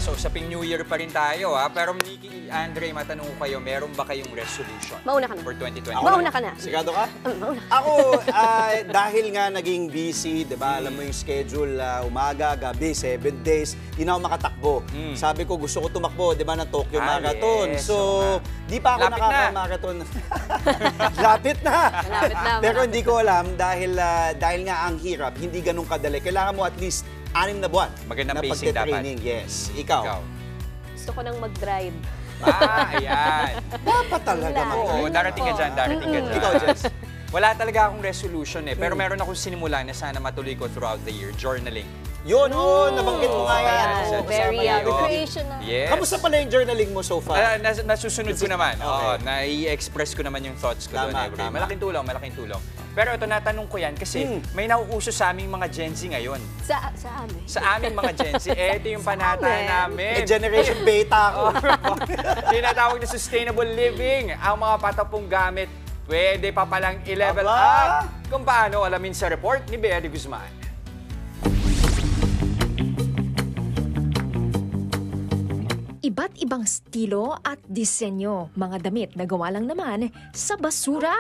Ayan, so usaping New Year pa rin tayo ha. Pero Nikki, Andre, matanong ko kayo, meron ba kayong resolution? Mauna ka na. For 2020? Mauna ka na. Sigado ka? Mauna. Ako, dahil nga naging busy, di ba? Alam mo yung schedule, umaga, gabi, 7 days, di na ako makatakbo. Sabi ko, gusto ko tumakbo, di ba, ng Tokyo Marathon. Yes. So, di pa ako nakaka-marathon. Lapit na. Malapit na. Pero hindi ko alam, dahil nga ang hirap, hindi ganun kadali. Kailangan mo at least 6 na buwan. Magandang na pacing dapat. pagte-training. Yes. Ikaw. Gusto ko nang mag-drive. Ayan. Dapat talaga Oo, darating ka dyan, darating ka dyan. Ikaw, Jess. Wala talaga akong resolution eh. Pero meron akong sinimulan na sana matuloy ko throughout the year. Journaling. Yun, nabanggit mo nga yan. Ayan, very recreational. Yes. Kamusta pala yung journaling mo so far? Nasusunod ko naman. Oo, nai-express ko naman yung thoughts ko doon every day. Malaking tulong, malaking tulong. Pero ito, natanong ko yan kasi may nauuso sa aming mga Gen Z ngayon. Sa amin. Sa aming mga Gen Z, ito yung panata namin. Generation Beta ako. Tinatawag na sustainable living. Ang mga patapong gamit, pwede pa palang i-level Aba! up. Kung paano, alamin sa report ni Bea de Guzman. Iba't ibang estilo at disenyo, mga damit na gawa lang naman sa basura.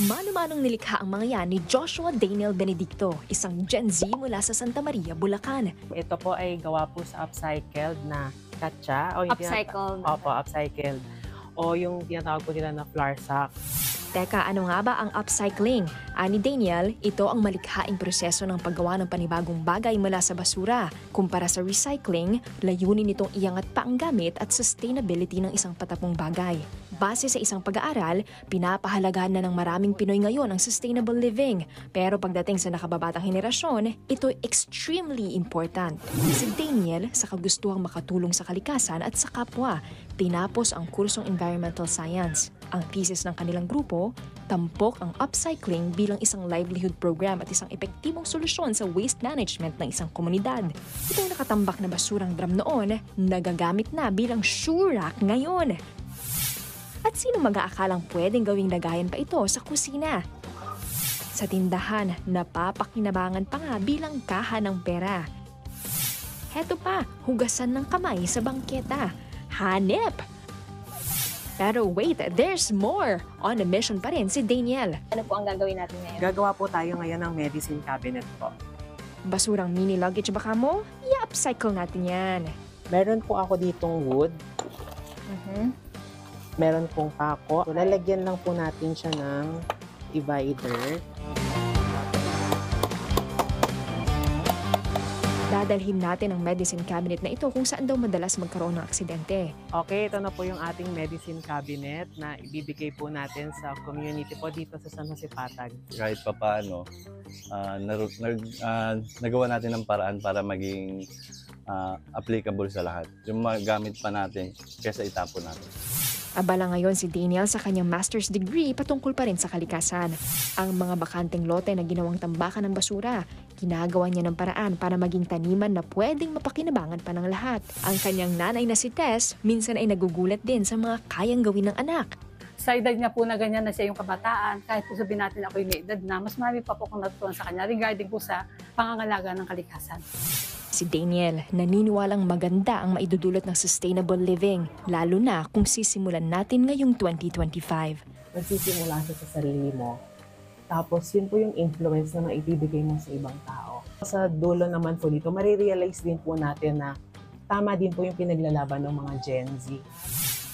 Mano-manong nilikha ang mga yan ni Joshua Daniel Benedicto, isang Gen Z mula sa Santa Maria, Bulacan. Ito po ay gawa po sa upcycled na katsa. Upcycled. Opo, upcycled. O yung tinatawag po nila na flour sack. Teka, ano nga ba ang upcycling? Ani Daniel, ito ang malikhaing proseso ng paggawa ng panibagong bagay mula sa basura. Kumpara sa recycling, layunin nitong iangat pa ang gamit at sustainability ng isang patapong bagay. Base sa isang pag-aaral, pinapahalagahan na ng maraming Pinoy ngayon ang sustainable living. Pero pagdating sa nakababatang henerasyon, ito extremely important. Si Daniel, sa kagustuhang makatulong sa kalikasan at sa kapwa, tinapos ang kursong Environmental Science. Ang thesis ng kanilang grupo, tampok ang upcycling bilang isang livelihood program at isang epektibong solusyon sa waste management ng isang komunidad. Itong nakatambak na basurang drum noon, nagagamit na bilang shoe rack ngayon. At sino mag-aakalang pwedeng gawing lagayan pa ito sa kusina? Sa tindahan, napapakinabangan pa nga bilang kaha ng pera. Heto pa, hugasan ng kamay sa bangketa. Hanep! Pero wait, there's more! On a mission pa rin si Daniel. Ano po ang gagawin natin ngayon? Gagawa po tayo ngayon ng medicine cabinet po. Basurang mini luggage baka mo? I-upcycle natin yan. Meron po ako ditong wood. Meron pong pako. So, lalagyan lang po natin siya ng divider. Dadalhin natin ang medicine cabinet na ito kung saan daw madalas magkaroon ng aksidente. Okay, ito na po yung ating medicine cabinet na ibibigay po natin sa community po dito sa San Jose Patag. Kahit pa paano, nagawa natin ng paraan para maging applicable sa lahat. Yung magamit pa natin kaysa itapon natin. Abala ngayon si Daniel sa kanyang master's degree patungkol pa rin sa kalikasan. Ang mga bakanteng lote na ginawang tambakan ng basura, ginagawa niya ng paraan para maging taniman na pwedeng mapakinabangan pa ng lahat. Ang kanyang nanay na si Tess, minsan ay nagugulat din sa mga kayang gawin ng anak. Sa edad niya po na ganyan na siya yung kabataan, kahit po sabihin natin ako yung may edad na, mas marami pa po kung natutunan sa kanya regarding po sa pangangalaga ng kalikasan. Si Daniel, naniniwalang maganda ang maidudulot ng sustainable living, lalo na kung sisimulan natin ngayong 2025. Magsisimula siya sa sarili mo. Tapos yun po yung influence na maibibigay mo sa ibang tao. Sa dulo naman po dito, marirealize din po natin na tama din po yung pinaglalaban ng mga Gen Z.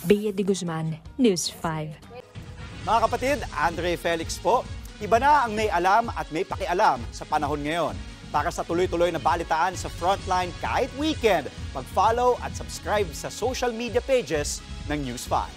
Bea de Guzman, News 5. Mga kapatid, Andre Felix po. Iba na ang may alam at may pakialam sa panahon ngayon. Para sa tuloy-tuloy na balitaan sa Frontline kahit weekend, mag-follow at subscribe sa social media pages ng News 5.